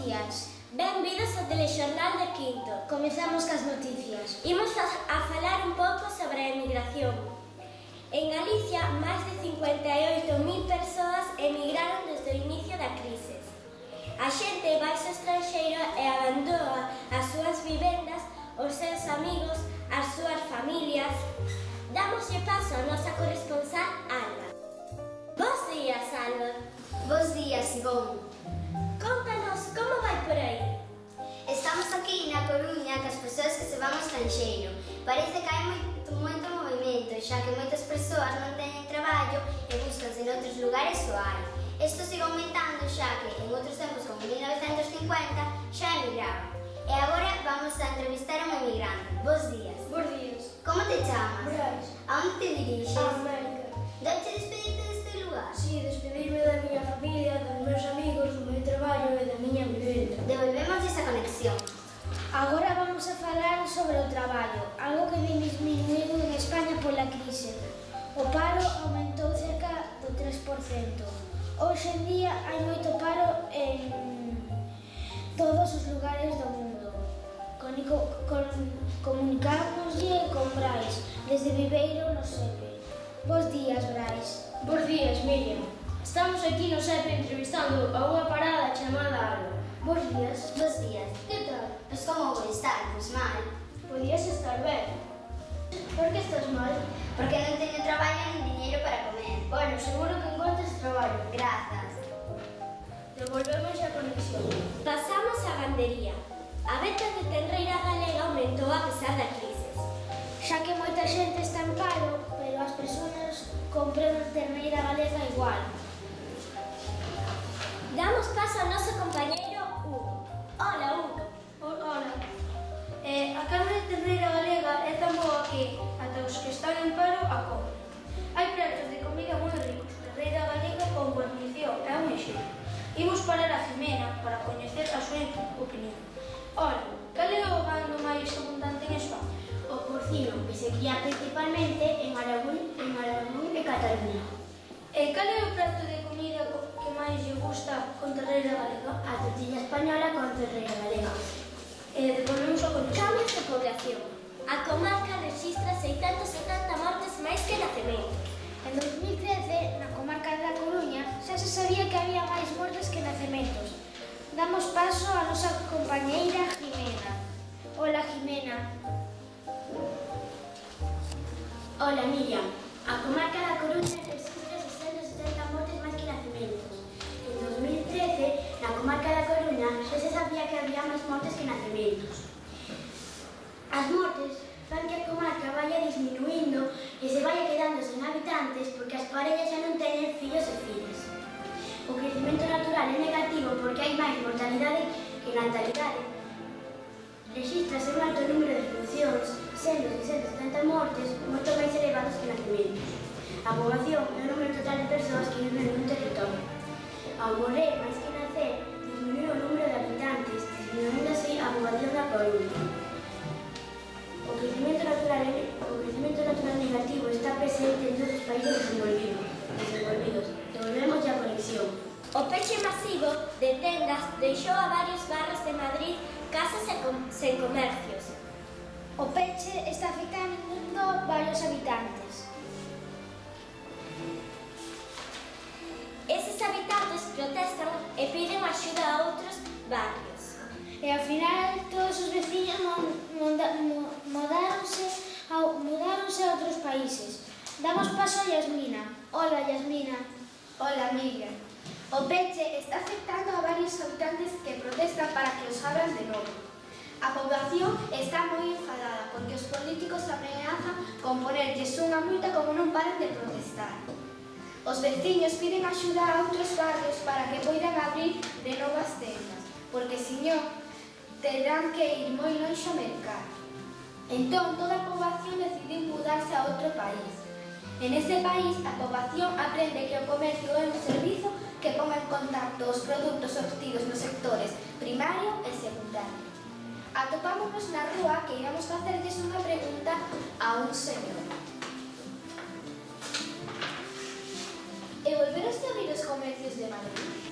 días. Benvidos ao Telexornal de Quinto. Comezamos cas noticias. Imos a falar un pouco sobre a emigración. En Galicia, máis de 58.000 persoas emigraron desde o inicio da crise. A xente vai ao estranxeiro e abandona as súas vivendas, os seus amigos, as súas familias. Damoslle paso a nosa corresponsal, Alba. Bos días, Alba. Bos días, Ivón. Contanos como vai por aí. Estamos aquí na Coruña cas persoas que se van ao estranxeiro. Parece que hai moito movimento, xa que moitas persoas non teñen traballo e buscanse en outros lugares o hai. Isto sigue aumentando xa que en outros tempos, como 1950, xa emigraban. E agora vamos a entrevistar a un emigrante. Bos días. Bos días. Como te chamas? Brais. A onde te dirixes? A América. Doite despedirte deste lugar? Si, despedirme da miña familia, dos meus amigos, do meu traballo e da miña vivenda. Devolvemos esa conexión. Agora vamos a falar sobre o traballo, algo que vem disminuído en España pola crise. O paro aumentou cerca do 3%. Hoxe en día hai moito paro en todos os lugares do mundo. Comunicámoslle con Brais, desde Viveiro no Sepe. Bos días, Brais. Bos días, Miriam. Estamos aquí no SEPE entrevistando a unha parada chamada Alba. Bos días. Bos días. Que tal? Pois como vou estar? Pois mal. Podías estar ben. Por que estás mal? Porque non teño traballo nin diñeiro para comer. Bueno, seguro que encontres traballo. Grazas. Devolvemos a conexión. Pasamos á gandería. A venta de tenreira galega aumentou a pesar da crise. Xa que moita xente está en paro, pero as persoas compran terneira galega igual. Damos paso ao noso compañeiro Hugo. Hola, Hugo. Hola. A carne de terneira galega é tan boa que ata os que están en paro a comen. Hai pratos de comida moi ricos. Terneira galega con guarnición é un exemplo. Imos parar a Jimena para coñecer a súa opinión. Hola, cal é o gando máis abundante en España? O porcino, que se cría principalmente en Aragón e Cataluña. E cal é o prato de comida que máis lle gusta con terneira galega? A tortilla española con terneira galega. Devolvemos a conexión. Cambios de población. A comarca registra 670 mortes máis que nacementos. En 2013, na comarca da Coruña, xa se sabía que había máis mortes que nacementos. Damos paso á nosa compañeira Jimena. Hola, Jimena. Hola, Miriam. A comarca da Coruña registra 670 mortes máis que nacementos. En 2013, na comarca da Coruña, xa se sabía que había máis mortes que nacementos. As mortes fan que a comarca vaya disminuindo e se vaya quedando sen habitantes porque as parellas xa non teñen fillos e fillas. O crecemento natural é negativo porque hai máis mortalidade que natalidade. Registrase un alto número de funcións, sendo 670 mortes moito máis elevados que nacementos. A poboación é o número total de persoas que viven nun territorio. Ao morrer máis que nacer, disminuiu o número de habitantes, disminuindo así a poboación da Coruña. O crecemento natural negativo está presente en todos os países desenvolvidos. Devolvemos a conexión. O peche masivo de tendas deixou a varios barrios de Madrid casas sen comercios. O peche está afectando varios habitantes. Eses habitantes protestan e piden axuda a outros barrios. E ao final todos os veciños mudaronse a outros países. Damos paso a Yasmina. Hola, Yasmina. Hola, Miriam. O peche está afectando a varios habitantes que protestan para que os abran de novo. A poboación está moi enfadada porque os políticos amenazan con ponerlles unha multa como non paran de protestar. Os veciños piden axuda a outros barrios para que poidan abrir de novo as tendas, porque senón terán que ir moi longe ao mercado. Entón, toda a poboación decidiu mudarse a outro país. En ese país, a poboación aprende que o comercio é un servizo que pon en contacto os produtos obtidos nos sectores primario e secundario. Atopámonos na rúa que íbamos facerlles unha pregunta a un señor. E volveron a abrir os comercios de Madrid?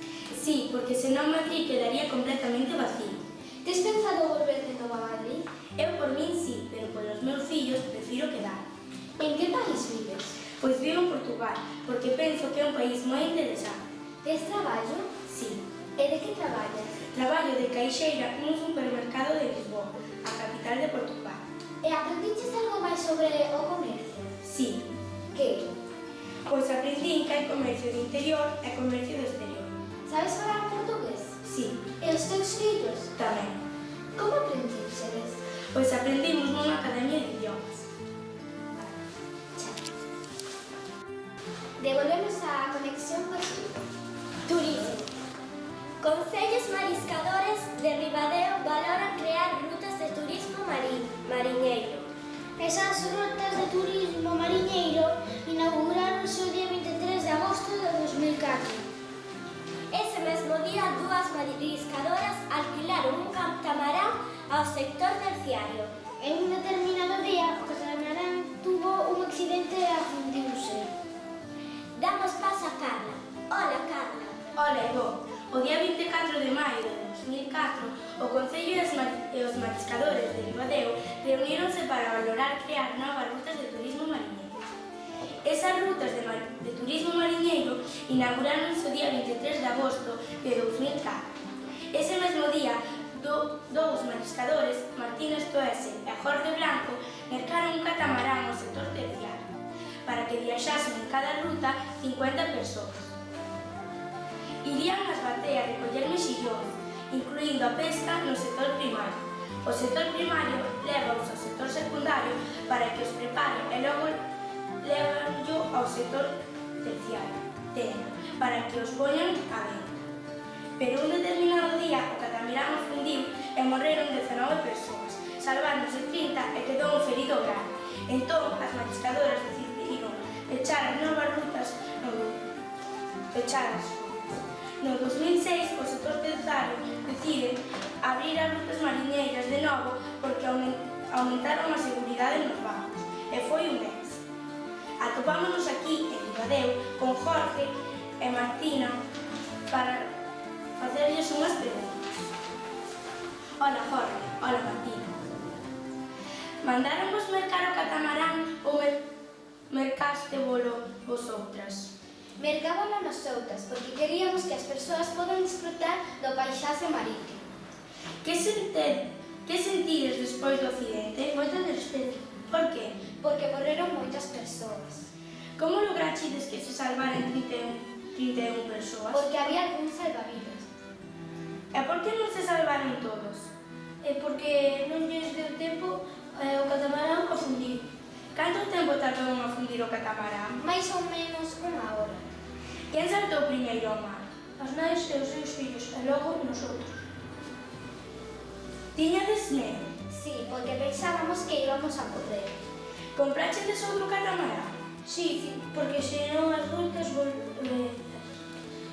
Sí, porque porque senón Madrid quedaría completamente vacío. Tes pensado volver de novo a Madrid? Eu por min sí, pero polos meus fillos prefiro quedar. En que país vives? Pois vivo en Portugal, porque penso que é un país moi interesante. Tes traballo? Sí, E de que traballas? traballo de caixeira nun supermercado de Lisboa, a capital de Portugal. E aprendiches algo máis sobre o comercio? Sí, Que? pois aprendín que hai comercio de interior e comercio de exterior. Sabes falar portugués? Sí, E os teus fillos? tamén. Como aprendichedes? Pois aprendimos nunha academia de idiomas. Devolvemos a conexión co estudo. Turismo. Concellos mariscadores de Ribadeo valoran crear rutas de turismo mariñeiro. Esas rutas de turismo mariñeiro inauguraronse o día 23 de agosto de 2004. Ese mesmo día, dúas mariscadoras alquilaron un catamarán ao sector terciario. En un determinado día, o catamarán tuvo un accidente e afundiuse. Damos paso a Carla. Hola, Carla. Ola, Ivo, o día 24 de maio de 2004, o Concello e os mariscadores de Ribadeo reuníronse para valorar crear novas rutas de turismo mariñeiro. Esas rutas de turismo mariñeiro inauguráronse o día 23 de agosto de 2004. Ese mesmo día, dous mariscadores, Martín Estoese e Jorge Blanco, mercaron un catamarán ao sector terciario para que viaxasen en cada ruta 50 persoas. Irían ás bateas recoller mexillóns, incluindo a pesca no sector primario. O sector primario leva-os ao sector secundario para que os prepare e logo levanllo ao sector terciario, para que os poñan a venta. Pero un determinado día o catamarán fundiu e morreron 19 persoas, salvándose 30 e quedou un ferido grave. Entón, as mariscadoras decidiron pechar as novas rutas No 2006, o sector terciario decide abrir as rutas mariñeiras de novo porque aumentaron a seguridade nos barcos, e foi un éxito. Atopámonos aquí, en Ribadeo, con Jorge e Martina para facerlles unhas preguntas. Hola, Jorge. Hola, Martina. Mandáronvos mercar o catamarán ou mercástevolo vosotras? Mercábalo nosotras, porque queríamos que as persoas podan disfrutar do paisaxe marítimo. Que sentides despois do accidente? Moito despeto, Por qué? porque morreron moitas persoas. Como lograchides que se salvaran 31 persoas? Porque había algún salvavidas. E por que non se salvaron todos? Porque non lles deu tempo o catamarán a fundir. Canto tempo tardou a fundir o catamarán? Mais ou menos unha hora. Quen saltou primeiro ao mar? As nais e os seus fillos, e logo nosotros. Tiñades medo? Sí, porque pensábamos que íbamos a poder. Comprachedes outro catamarán? Sí, porque senón as rutas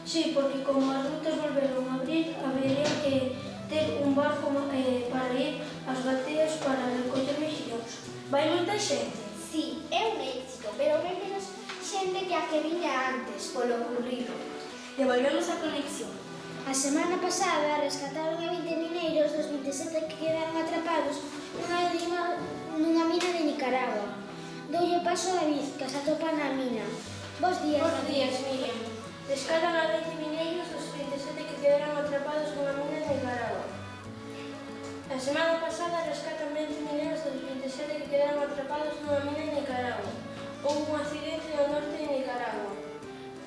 Sí, porque como as rutas volveron a abrir, habería que ter un barco para ir ás bateas para recoller mexillóns. Vai moita xente? Sí, é un éxito, pero ven menos xente que a que viña antes, polo ocurrido. Devolvemos a conexión. A semana pasada rescataron a 20 mineiros dos 27 que quedaron atrapados nunha mina de Nicaragua. Doulle paso a David, que se atopa na mina. Bos días, Bos días, Miriam. Rescatan a 20 mineiros dos 27 que quedaron atrapados nunha mina de Nicaragua. A semana pasada rescatan 20 mineiros dos 27 que quedaron atrapados nunha mina de Nicaragua. Houve un accidente no norte de Nicaragua,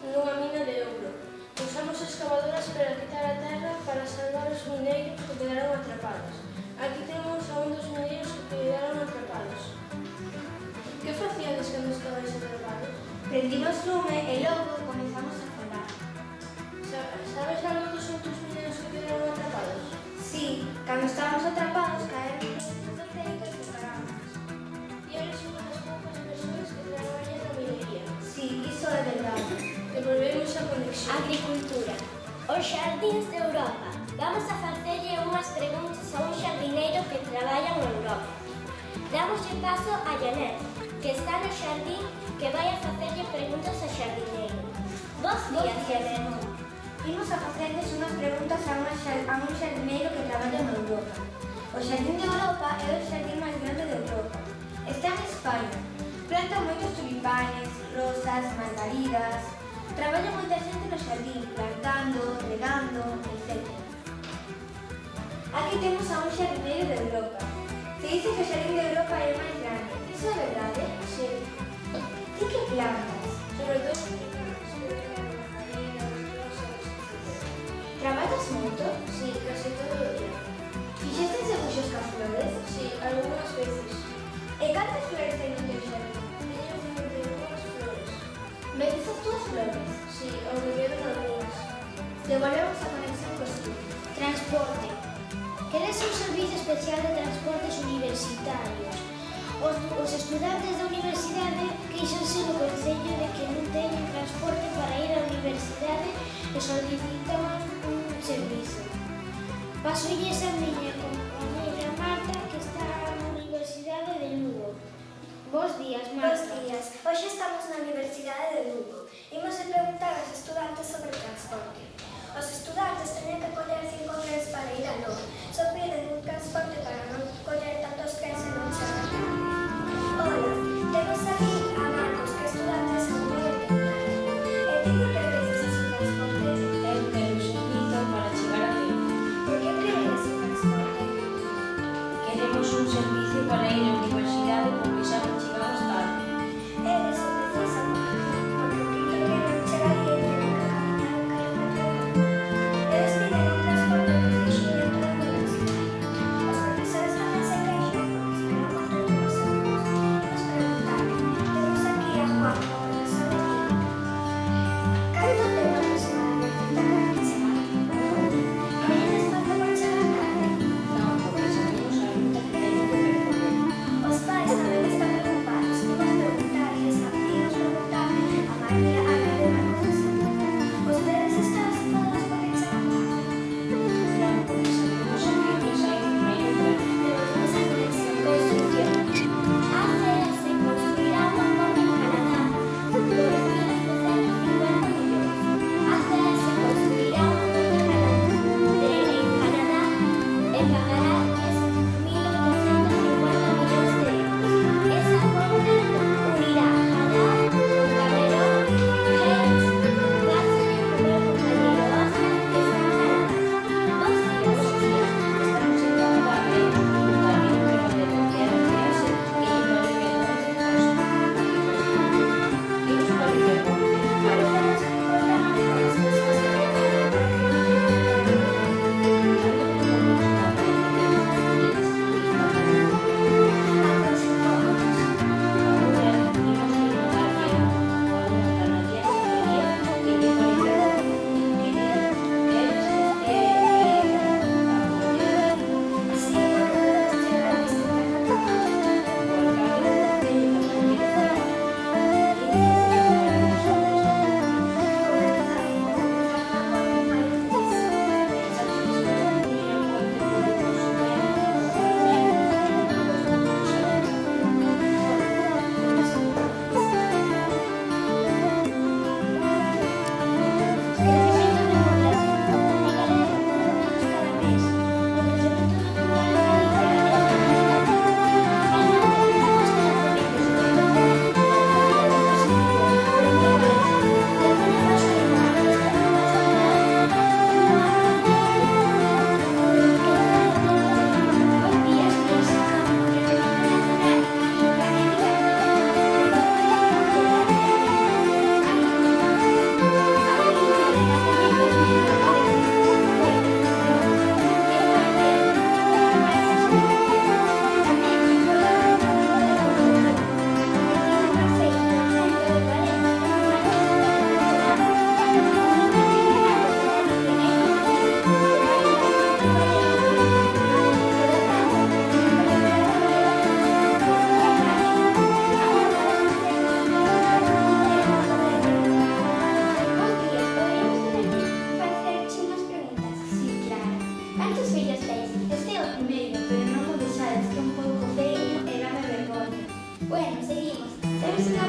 nunha mina de ouro. Usamos excavadoras para quitar a terra para salvar os mineiros que quedaron atrapados. Aquí temos a un dos mineiros que quedaron atrapados. Que facíades cando estabais atrapados? Prendimos lume e logo comezamos a falar. Sabes algo dos outros mineiros que quedaron atrapados? Sí, cando estábamos atrapados caemos do teito e separamos. E eres unha das poucas persoas que traballan na minería. Sí, iso é verdade. Devolvemos a conexión. Agricultura. Os xardíns de Europa. Vamos a facerlle unhas preguntas a un xardineiro que traballa en Europa. Damoslle paso a Janet, que está no xardín, que vai a facerlle preguntas ao xardineiro. Bos días, Janet. Imos a facerles unhas preguntas a un xardineiro que traballa en Europa. O Xardín de Europa é o xardín máis grande de Europa. Está en España. Planta moitos tulipanes, rosas, margaridas. Traballa moita xente no xardín, plantando, regando, etc. Aquí temos a un xardineiro de Europa. Se dice que o Xardín de Europa é o máis grande. Iso é verdade? Sí. Ti que plantas? Sobre todo traballas moito? Sí, casi todo o día. Fixestes debuxos cas flores? Sí, algunas veces. E cantas flores ten no teu xardín? Teño 52 flores. Vendes as túas flores? Sí, o vivieron algunas. Devolvemos a conexión cos tú. Transporte. Queres un servicio especial de transportes universitarios. Os estudantes da universidade queixanse no Concello de que non teñen transporte para ir á universidade e solicitan un servizo. Pasolles a miña compañera Marta, que está na Universidade de Lugo. Bos días, Marta. Bos días. Hoxe estamos na Universidade de Lugo. Imos a preguntar aos estudantes sobre o transporte. Os estudantes teñen que coller 5 trens para ir a Lugo. Só piden un transporte para non coller tantos trens e non chegar tarde. Hola, temos aquí a Marcos, que é estudante de segundo de primaria. E ti por que precisas un transporte? Eu quero un servizo para chegar a tempo. Por que queres un transporte? Queremos un servicio para ir á universidade porque xa non chegamos tarde. Eles o precisan porque o que queren chegar e teñen que camiñar un kilómetro. Eles piden un transporte de diriximento da universidade. Os profesores tamén se queixan porque esperan moito de vosotros. Imos preguntar. Temos aquí a Juan, o profesor de química. Canto tempo aproximadamente tarda a semana? Non lle falta por chegar tarde? Non, porque sabemos a ruta que teño que percorrer. Os pais tamén están preocupados. Imos preguntarlles a María, a Gabriela, a profesora. Os deberes están todos por que chegan tarde? Non, porque sabemos a que nos hai de primeiro plano. Devolvemos a conexión construcción. ACS construirá un acordo en Canadá por 1.250 millóns. ACS construirá un acordo en Canadá e pagará 1.850 millóns de euros. Esa acordo unirá Canadá con Camerón, Hearts, Basel e o meu compañeiro Oscar, que está en Canadá. Bos días. Estamos en Canadá e tamén pero de bloquear a clase que lle parece que nos parece bom. Bueno, seguimos. Temos unha